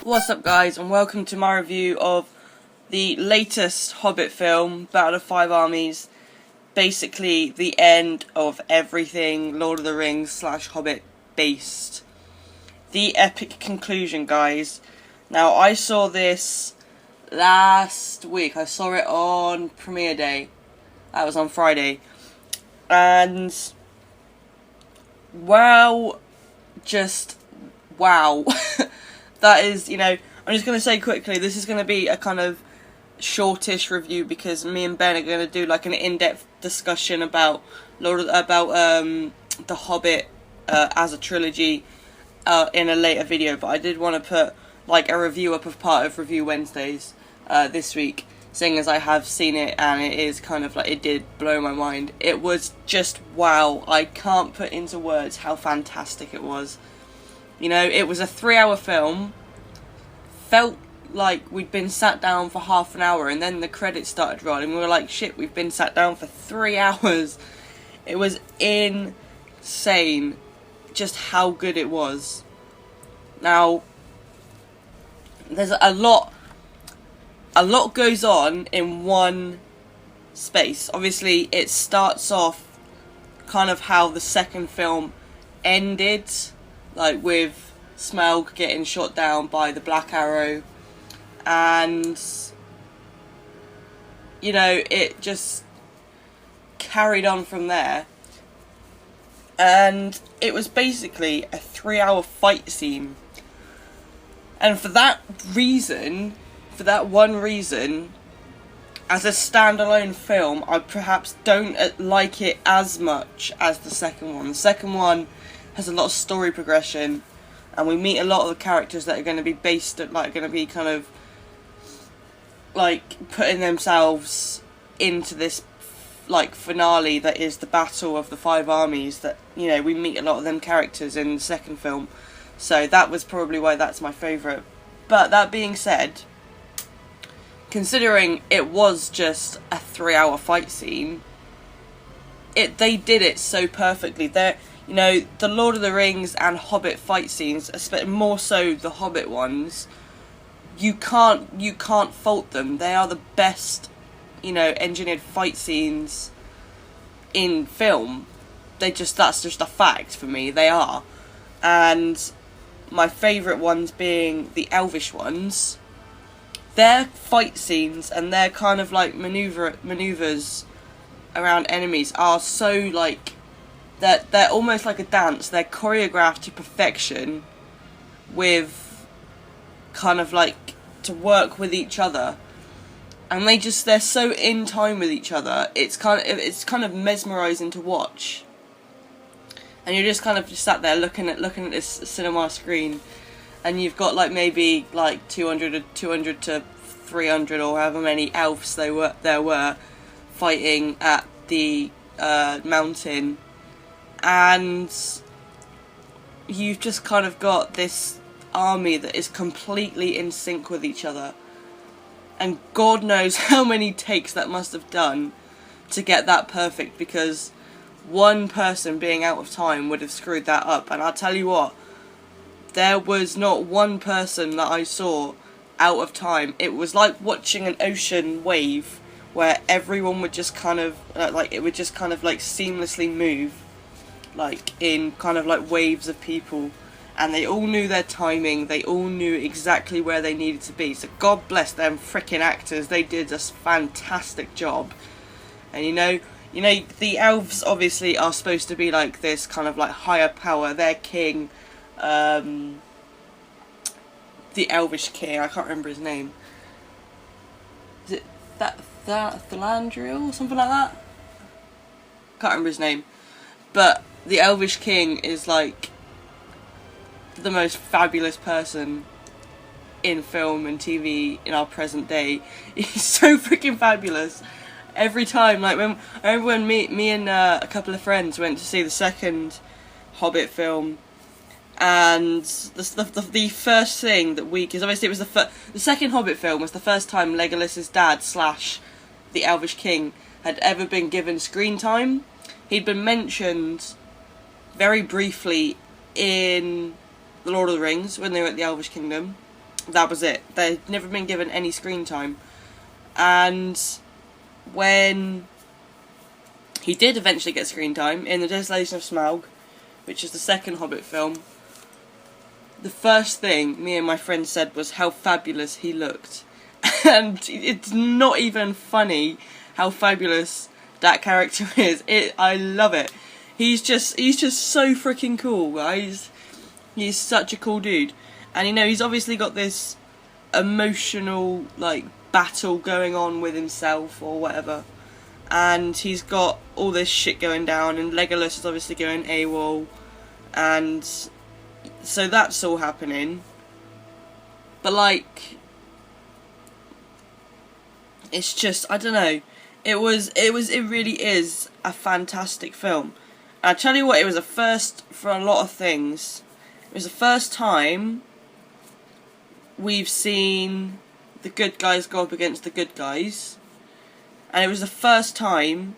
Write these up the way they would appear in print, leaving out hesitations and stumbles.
What's up guys, and welcome to my review of the latest Hobbit film, Battle of Five Armies. Basically the end of everything Lord of the Rings / Hobbit based. The epic conclusion, guys. Now, I saw this last week. I saw it on premiere day. That was on Friday. And, well, just wow. That is, I'm just going to say quickly, this is going to be a kind of shortish review because me and Ben are going to do like an in-depth discussion about The Hobbit as a trilogy in a later video. But I did want to put like a review up of part of Review Wednesdays this week, seeing as I have seen it and it is kind of like, it did blow my mind. It was just wow. I can't put into words how fantastic it was. It was a 3-hour film. Felt like we'd been sat down for half an hour and then the credits started rolling. We were like, shit, we've been sat down for 3 hours. It was insane just how good it was. Now, there's a lot goes on in one space. Obviously, it starts off kind of how the second film ended, like with Smaug getting shot down by the Black Arrow, and it just carried on from there, and it was basically a 3-hour fight scene. And for that one reason, as a standalone film, I perhaps don't like it as much as the second one. The second one has a lot of story progression, and we meet a lot of the characters that are going to be based at, like, going to be kind of like putting themselves into this like finale that is the Battle of the Five Armies. That we meet a lot of them characters in the second film, so that was probably why that's my favourite. But that being said, considering it was just a 3-hour fight scene, they did it so perfectly. The Lord of the Rings and Hobbit fight scenes, especially more so the Hobbit ones, you can't fault them. They are the best, engineered fight scenes in film. That's just a fact for me. They are. And my favourite ones being the Elvish ones. Their fight scenes and their kind of like maneuvers around enemies are so like, they're almost like a dance. They're choreographed to perfection, with kind of like to work with each other, and they're so in time with each other. It's kind of mesmerizing to watch, and you're just kind of just sat there looking at this cinema screen, and you've got like maybe like 200 to 300 or however many elves there were fighting at the mountain. And you've just kind of got this army that is completely in sync with each other. And God knows how many takes that must have done to get that perfect, because one person being out of time would have screwed that up. And I'll tell you what, there was not one person that I saw out of time. It was like watching an ocean wave where everyone would just kind of, seamlessly move, like in kind of like waves of people, and they all knew their timing. They all knew exactly where they needed to be. So God bless them freaking actors. They did a fantastic job. And the elves obviously are supposed to be like this kind of like higher power. Their king, the Elvish king, I can't remember his name. Is it Thelandriel or something like that? Can't remember his name. But the Elvish king is like the most fabulous person in film and TV in our present day. He's so freaking fabulous. Every time, like I remember when me and a couple of friends went to see the second Hobbit film, and the first thing that because obviously it was the second Hobbit film was the first time Legolas's dad / the Elvish king had ever been given screen time. He'd been mentioned very briefly in The Lord of the Rings when they were at the Elvish Kingdom, that was it. They'd never been given any screen time. And when he did eventually get screen time in The Desolation of Smaug, which is the second Hobbit film, the first thing me and my friend said was how fabulous he looked. And it's not even funny how fabulous that character is. I love it. He's just so freaking cool, guys. He's such a cool dude. And you know, he's obviously got this emotional like battle going on with himself or whatever. And he's got all this shit going down, and Legolas is obviously going AWOL, and so that's all happening. But like, it's just, I don't know. It really is a fantastic film. And I tell you what, it was a first for a lot of things. It was the first time we've seen the good guys go up against the good guys. And it was the first time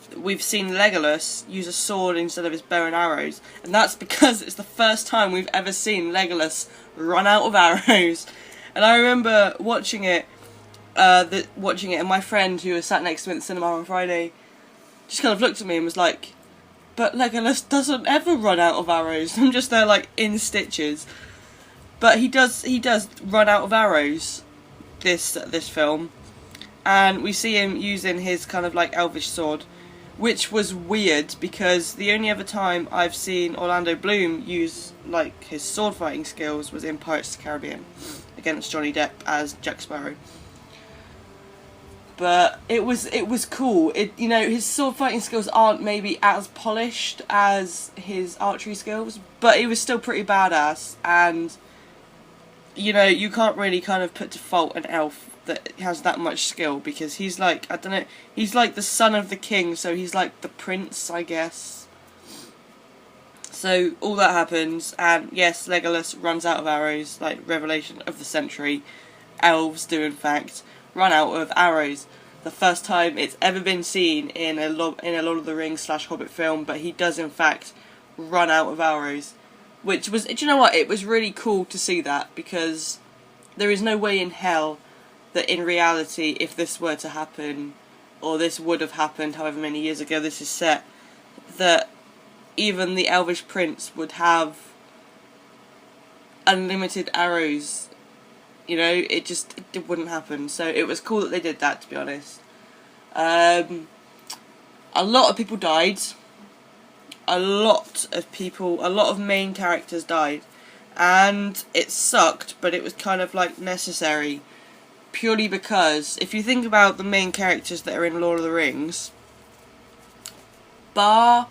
that we've seen Legolas use a sword instead of his bow and arrows. And that's because it's the first time we've ever seen Legolas run out of arrows. And I remember watching it, and my friend who was sat next to me at the cinema on Friday just kind of looked at me and was like, but Legolas doesn't ever run out of arrows. I'm just there like in stitches. But he does run out of arrows this film. And we see him using his kind of like elvish sword, which was weird because the only other time I've seen Orlando Bloom use like his sword fighting skills was in Pirates of the Caribbean against Johnny Depp as Jack Sparrow. But it was cool. You know, his sword fighting skills aren't maybe as polished as his archery skills, but he was still pretty badass. And you know, you can't really kind of put to fault an elf that has that much skill, because he's like, I don't know, he's like the son of the king, so he's like the prince, I guess. So all that happens, and yes, Legolas runs out of arrows, like revelation of the century. Elves do in fact run out of arrows. The first time it's ever been seen in a Lord of the Rings / Hobbit film, but he does in fact run out of arrows. Which was, do you know what, it was really cool to see that, because there is no way in hell that in reality, if this were to happen, or this would have happened however many years ago this is set, that even the Elvish Prince would have unlimited arrows. You know, it wouldn't happen. So it was cool that they did that, to be honest. A lot of people died. A lot of main characters died. And it sucked, but it was kind of like necessary. Purely because, if you think about the main characters that are in Lord of the Rings, bar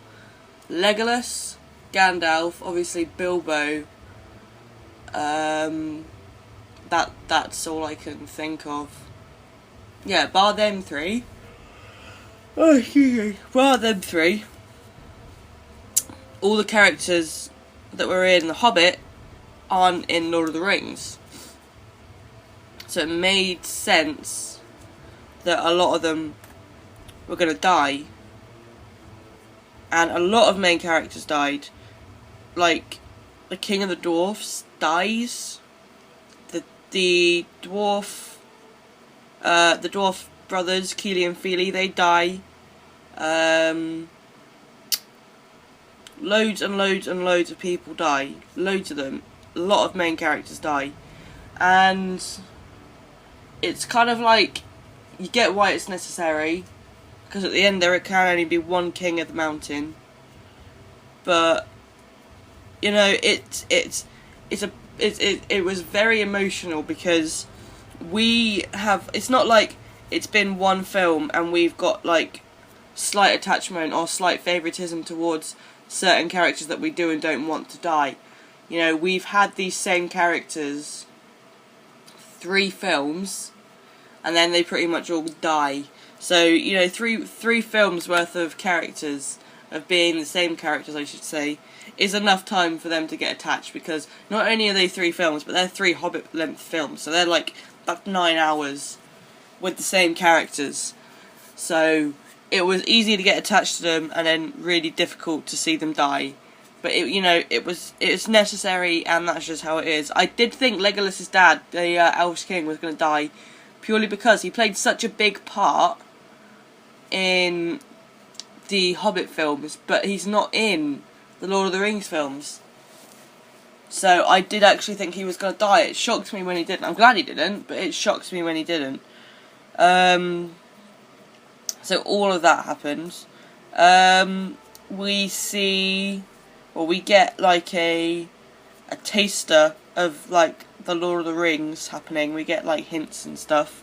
Legolas, Gandalf, obviously Bilbo, that's all I can think of. Yeah, bar them three. Oh, excuse me. Bar them three. All the characters that were in The Hobbit aren't in Lord of the Rings. So it made sense that a lot of them were going to die. And a lot of main characters died. Like, the King of the Dwarfs dies. The dwarf brothers, Keely and Feely, they die. Loads and loads and loads of people die. Loads of them. A lot of main characters die. And it's kind of like, you get why it's necessary, because at the end there can only be one king of the mountain. But you know, it was very emotional, because it's not like it's been one film and we've got like slight attachment or slight favouritism towards certain characters that we do and don't want to die. You know, we've had these same characters 3 films, and then they pretty much all die. So, you know, three films worth of characters, of being the same characters, I should say, is enough time for them to get attached, because not only are they 3 films, but they're 3 Hobbit-length films, so they're like about 9 hours with the same characters. So it was easy to get attached to them, and then really difficult to see them die. But it's necessary, and that's just how it is. I did think Legolas's dad, the Elves King, was going to die purely because he played such a big part in the Hobbit films, but he's not in the Lord of the Rings films. So I did actually think he was going to die. It shocked me when he didn't. I'm glad he didn't, but it shocked me when he didn't. So all of that happened. We get like a taster of like the Lord of the Rings happening. We get like hints and stuff.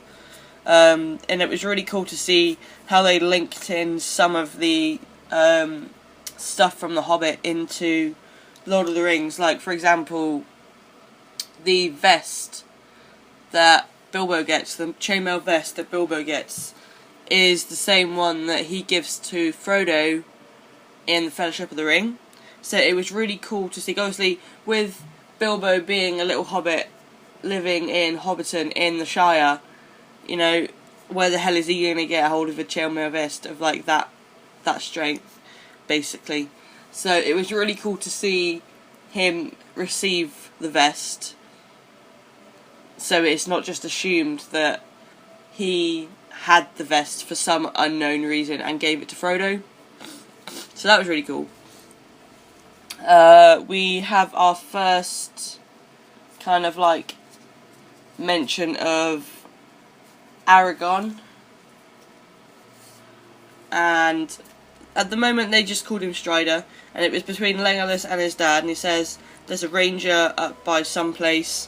And it was really cool to see how they linked in some of the stuff from The Hobbit into Lord of the Rings. Like, for example, the vest that Bilbo gets, the chainmail vest that Bilbo gets, is the same one that he gives to Frodo in the Fellowship of the Ring. So it was really cool to see. Obviously, with Bilbo being a little hobbit living in Hobbiton in the Shire, you know, where the hell is he going to get a hold of a chainmail vest of like that strength, basically. So it was really cool to see him receive the vest. So it's not just assumed that he had the vest for some unknown reason and gave it to Frodo. So that was really cool. We have our first kind of like mention of Aragorn, and at the moment they just called him Strider, and it was between Legolas and his dad, and he says there's a ranger up by some place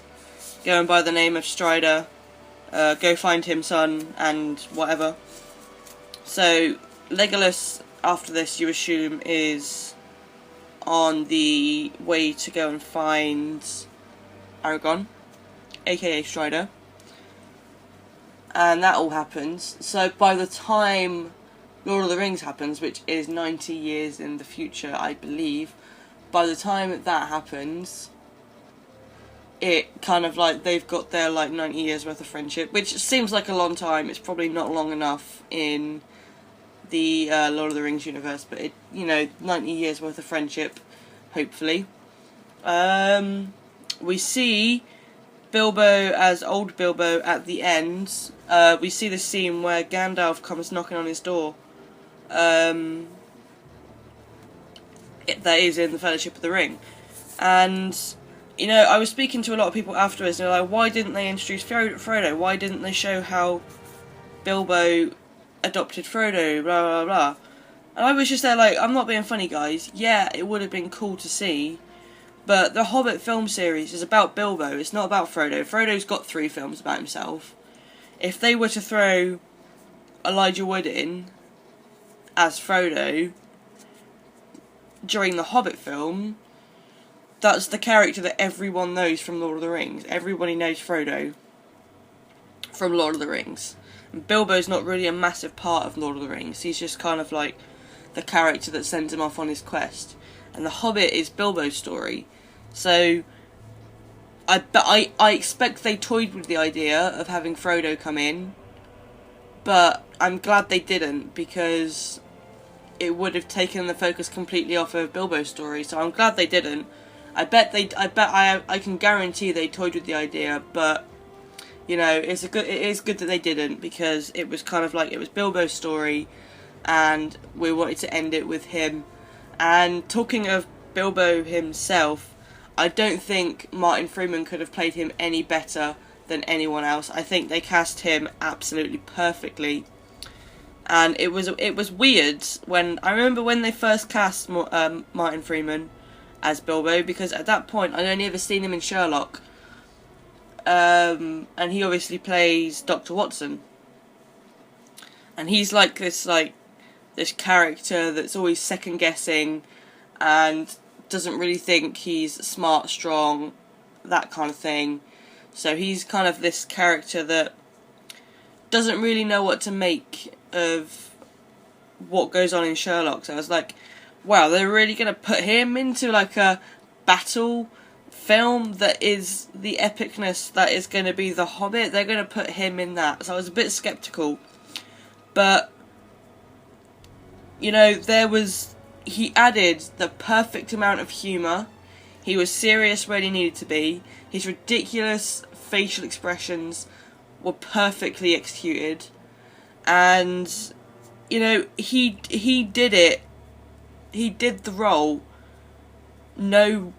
going by the name of Strider, go find him, son, and whatever. So Legolas, after this, you assume, is on the way to go and find Aragorn, aka Strider. And that all happens. So by the time Lord of the Rings happens, which is 90 years in the future, I believe, by the time that happens, it kind of like they've got their like 90 years worth of friendship, which seems like a long time. It's probably not long enough in the Lord of the Rings universe, but 90 years worth of friendship, hopefully. We see Bilbo as old Bilbo at the end. We see the scene where Gandalf comes knocking on his door. That is in the Fellowship of the Ring. And, I was speaking to a lot of people afterwards, and they're like, why didn't they introduce Frodo? Why didn't they show how Bilbo adopted Frodo, blah, blah, blah. And I was just there like, I'm not being funny, guys. Yeah, it would have been cool to see, but the Hobbit film series is about Bilbo, it's not about Frodo. Frodo's got 3 films about himself. If they were to throw Elijah Wood in as Frodo during the Hobbit film, that's the character that everyone knows from Lord of the Rings. Everybody knows Frodo from Lord of the Rings. And Bilbo's not really a massive part of Lord of the Rings. He's just kind of like the character that sends him off on his quest. And the Hobbit is Bilbo's story. So I expect they toyed with the idea of having Frodo come in, but I'm glad they didn't, because it would have taken the focus completely off of Bilbo's story. So I'm glad they didn't. I can guarantee they toyed with the idea, but it is good that they didn't, because it was kind of like it was Bilbo's story, and we wanted to end it with him. And talking of Bilbo himself, I don't think Martin Freeman could have played him any better than anyone else. I think they cast him absolutely perfectly. And it was weird I remember when they first cast Martin Freeman as Bilbo, because at that point I'd only ever seen him in Sherlock. And he obviously plays Dr. Watson. And he's like this character that's always second guessing and doesn't really think he's smart, strong, that kind of thing. So he's kind of this character that doesn't really know what to make of what goes on in Sherlock. So I was like, wow, they're really going to put him into like a battle film that is the epicness that is going to be The Hobbit. They're going to put him in that. So I was a bit sceptical. But, there was he added the perfect amount of humour. He was serious when he needed to be. His ridiculous facial expressions were perfectly executed. And, you know, he did it. He did the role no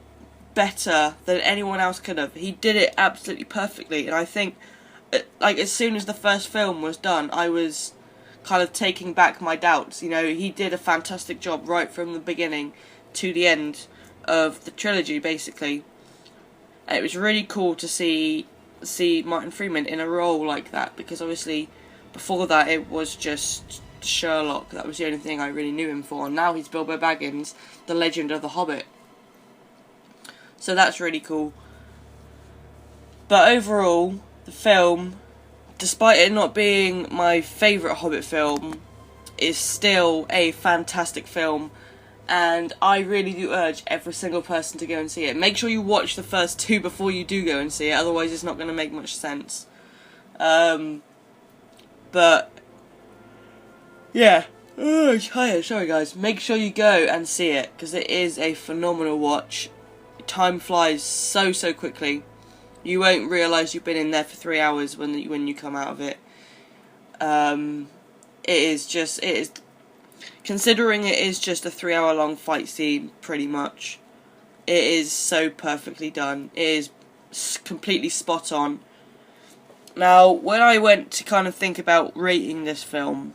better than anyone else could have. He did it absolutely perfectly. And I think, like, as soon as the first film was done, I was kind of taking back my doubts. You know, he did a fantastic job right from the beginning to the end of the trilogy, basically. And it was really cool to see Martin Freeman in a role like that, because obviously before that it was just Sherlock. That was the only thing I really knew him for, and now he's Bilbo Baggins, the legend of the Hobbit. So that's really cool. But overall, the film, despite it not being my favourite Hobbit film, is still a fantastic film, and I really do urge every single person to go and see it. Make sure you watch the first two before you do go and see it, otherwise it's not going to make much sense. But yeah, I'm tired, sorry guys. Make sure you go and see it, because it is a phenomenal watch. Time flies so quickly. You won't realise you've been in there for 3 hours when you come out of it. It is, considering it is just a 3-hour long fight scene, pretty much. It is so perfectly done. It is completely spot on. Now, when I went to kind of think about rating this film,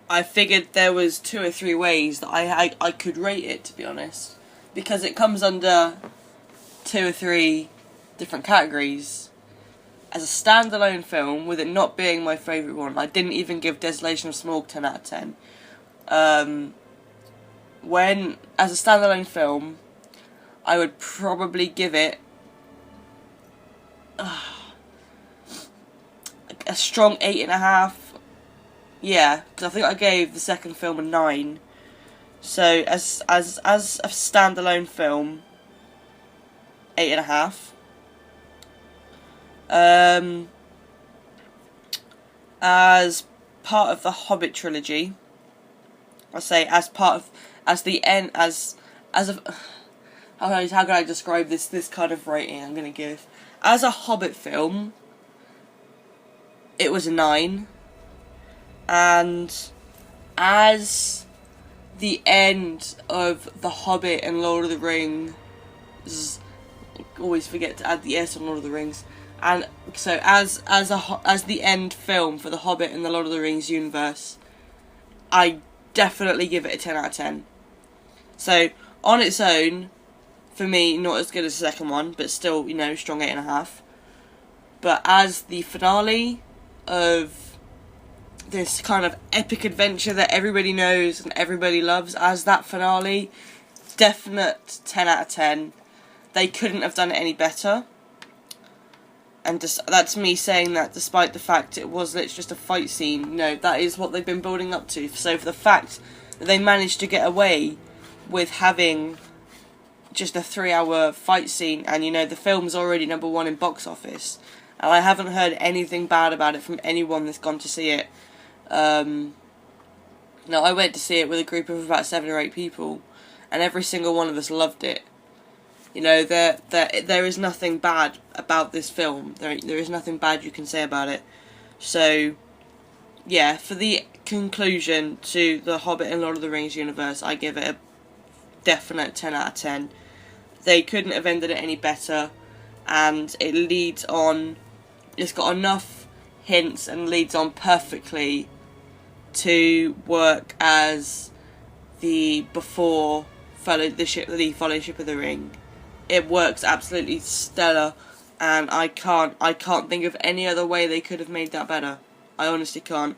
I figured there was 2 or 3 ways that I could rate it, to be honest. Because it comes under 2 or 3 different categories. As a standalone film, with it not being my favourite one, I didn't even give Desolation of Smaug 10 out of 10. As a standalone film, I would probably give it a strong 8.5. Yeah, because I think I gave the second film a 9. So as a standalone film, 8.5. As part of the Hobbit trilogy, I say how can I describe this kind of rating I'm going to give? As a Hobbit film, it was a 9, and as the end of The Hobbit and Lord of the Rings, always forget to add the S on Lord of the Rings, and so as the end film for The Hobbit and the Lord of the Rings universe, I definitely give it a 10 out of 10. So on its own, for me, not as good as the second one, but still, you know, strong 8.5. But as the finale of this kind of epic adventure that everybody knows and everybody loves, as that finale, definite 10 out of 10. They couldn't have done it any better. And that's me saying that despite the fact it was literally just a fight scene. You know, that is what they've been building up to. So for the fact that they managed to get away with having just a 3-hour fight scene, and you know, the film's already #1 in box office, and I haven't heard anything bad about it from anyone that's gone to see it. No, I went to see it with a group of about 7 or 8 people, and every single one of us loved it. You know, there is nothing bad about this film. There is nothing bad you can say about it. So, yeah, for the conclusion to the Hobbit and Lord of the Rings universe, I give it a definite 10 out of 10. They couldn't have ended it any better, and it leads on. It's got enough hints and leads on perfectly to work as the Fellowship of the Ring. It works absolutely stellar, and I can't think of any other way they could have made that better. I honestly can't.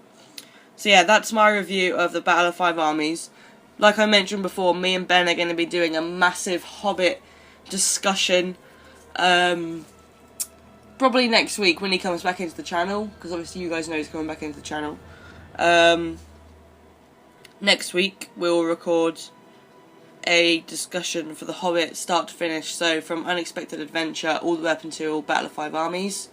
So yeah, that's my review of the Battle of Five Armies. Like I mentioned before, me and Ben are going to be doing a massive Hobbit discussion, probably next week when he comes back into the channel, because obviously you guys know he's coming back into the channel. Next week we'll record a discussion for The Hobbit, start to finish, so from Unexpected Adventure all the way up until Battle of Five Armies.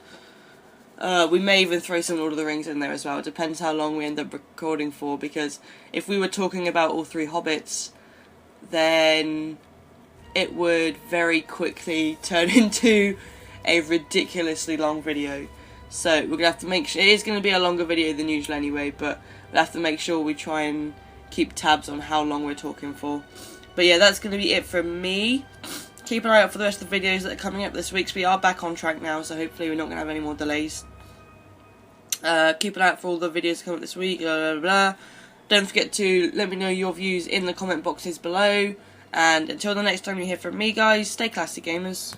We may even throw some Lord of the Rings in there as well. It depends how long we end up recording for, because if we were talking about all 3 Hobbits, then it would very quickly turn into a ridiculously long video. So we're going to have to make sure, it is going to be a longer video than usual anyway, but we'll have to make sure we try and keep tabs on how long we're talking for. But yeah, that's going to be it from me. Keep an eye out for the rest of the videos that are coming up this week, so we are back on track now, so hopefully we're not going to have any more delays. Keep an eye out for all the videos coming up this week, blah, blah, blah. Don't forget to let me know your views in the comment boxes below, and until the next time you hear from me, guys, stay classy, gamers.